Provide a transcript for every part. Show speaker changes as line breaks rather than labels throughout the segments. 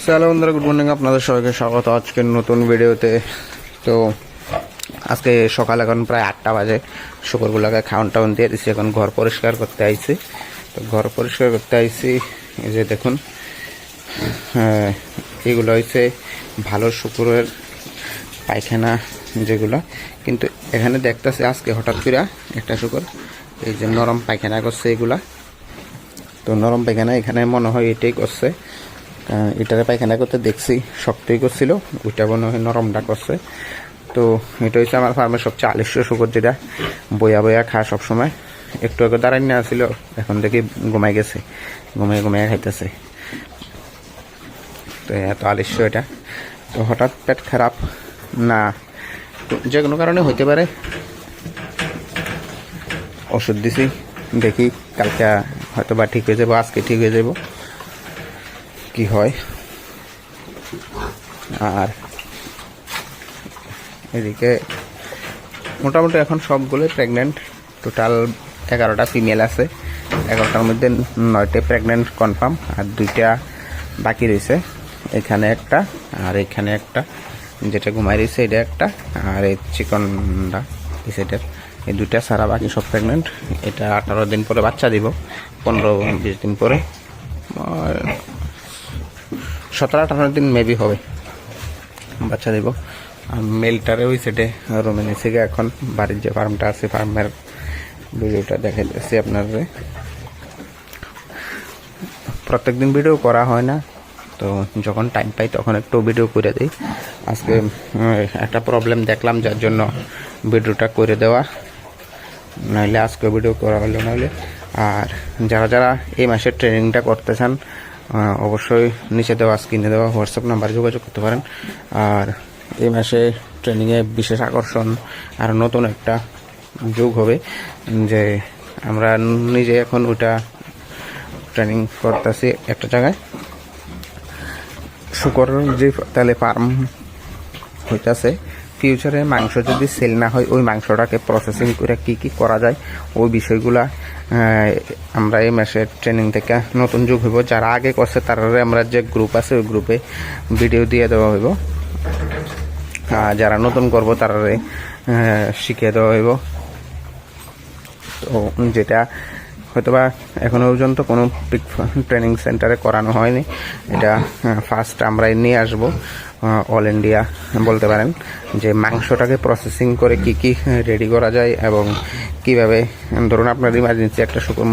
Hello বন্ধুরা, good morning. আপনাদের সবাইকে স্বাগত আজকের নতুন ভিডিওতে। তো আজকে সকাল এখন প্রায় 8টা বাজে। শুকরগুলোকে খাওয়ান টাউন দিয়ে দিচ্ছি। এখন ঘর পরিষ্কার করতে আইছি। তো ঘর পরিষ্কার করতে আইছি, এই যে দেখুন, এগুলো হচ্ছে ভালো শুকরের পায়খানা যেগুলো। কিন্তু এখানে দেখতেছি আজকে হঠাৎ করে একটা শুকর এই যে নরম পায়খানা করছে এগুলা। তো নরম পায়খানা এখানে মনে হয় এটাই করছে। এটারে পায়খানা করতে দেখছি শক্তই করছিল, ওইটা মনে হয় নরমটা করছে। তো এটা হচ্ছে আমার ফার্মের সবচেয়ে আলস্য শুকর, যেটা বয়া বয়া খায় সবসময়। একটু আগে দাঁড়াই না ছিল, এখন দেখি ঘুমাই গেছে, ঘুমিয়ে খাইতেছে। তো এত আলস্য এটা। তো হঠাৎ পেট খারাপ না, যে কোনো কারণে হইতে পারে। ওষুধ দিছি, দেখি কালকে হয়তো বা ঠিক হয়ে যাবো, আজকে ঠিক হয়ে যাব কি হয়। আর এদিকে মোটামুটি এখন সবগুলো প্রেগনেন্ট। টোটাল 11টা ফিমেল আছে। 11টার মধ্যে 9টে প্রেগনেন্ট কনফার্ম, আর 2টা বাকি রয়েছে। এখানে একটা আর এখানে একটা, যেটা ঘুমাই রয়েছে এটা একটা, আর এই চিকনটা এই সাইডের, এই 2টা ছাড়া বাকি সব প্রেগনেন্ট। এটা 18 দিন পরে বাচ্চা দিব, 15-20 দিন পরে, 17-18 দিন মেবি হবে বাচ্চা দেব। আর মেলটারে ওই সেটে রুমে নিচে গিয়ে এখন বাড়ির যে ফার্মটা আছে ফার্মের ভিডিওটা দেখাইতেছি আপনাদের। প্রত্যেক দিন ভিডিও করা হয় না, তো যখন টাইম পাই তখন একটু ভিডিও করে দিই। আজকে একটা প্রবলেম দেখলাম, যার জন্য ভিডিওটা করে দেওয়া, নাহলে আজকে ভিডিও করা হলো নাহলে। আর যারা যারা এই মাসের ট্রেনিংটা করতে চান, অবশ্যই নিচে দেওয়া স্ক্রিনে দেওয়া হোয়াটসঅ্যাপ নাম্বারে যোগাযোগ করতে পারেন। আর এই মাসে ট্রেনিংয়ে বিশেষ আকর্ষণ আর নতুন একটা যোগ হবে, যে আমরা নিজে এখন ওটা ট্রেনিং করতেছি একটা জায়গায়। শুকর যে তাহলে ফার্ম হইতেছে, ফিউচারে মাংস যদি সেল না হয়, ওই মাংসটাকে প্রসেসিং করে কি কি করা যায় ওই বিষয়গুলা আমরা এই মাসের ট্রেনিং থেকে নতুন যুগ হইব। যারা আগে করছে তারা আমরা যে গ্রুপ আছে ওই গ্রুপে ভিডিও দিয়ে দেওয়া হইব। যারা নতুন করব তারা শিখিয়ে দেওয়া হইব। তো যেটা হয়তোবা এখনো পর্যন্ত কোনো পিক ট্রেনিং সেন্টারে করানো হয়নি, এটা ফার্স্ট আমরাই নিয়ে আসবো। অল ইন্ডিয়া বলতে পারেন, যে মাংসটাকে প্রসেসিং করে কি কি রেডি করা যায়, এবং কিভাবে ধরুন আপনার ইমার্জেন্সি একটা শুকর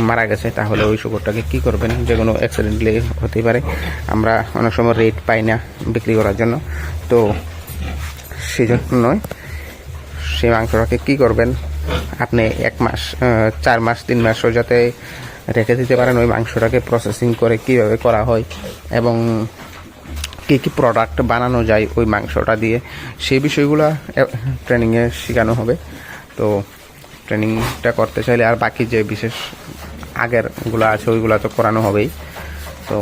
মারা গেছে, তাহলে ওই শুকরটাকে কি করবেন, যে কোনো অ্যাক্সিডেন্টলি হতে পারে। আমরা অনেক সময় রেট পাই না বিক্রি করার জন্য, তো সেই জন্যই সেই মাংসটাকে কি করবেন আপনি 1 মাস 4 মাস 3 মাসও যাতে রেখে দিতে পারেন, ওই মাংসটাকে প্রসেসিং করে কিভাবে করা হয় এবং কী কী প্রোডাক্ট বানানো যায় ওই মাংসটা দিয়ে, সেই বিষয়গুলো ট্রেনিংয়ে শেখানো হবে। তো ট্রেনিংটা করতে চাইলে আর বাকি যে বিশেষ আগেরগুলো আছে ওইগুলো তো করানো হবেই। তো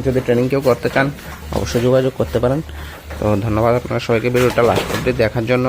যদি ট্রেনিং কেউ করতে চান অবশ্যই যোগাযোগ করতে পারেন। তো ধন্যবাদ আপনারা সবাইকে ভিডিওটা লাস্ট অবধি দেখার জন্য।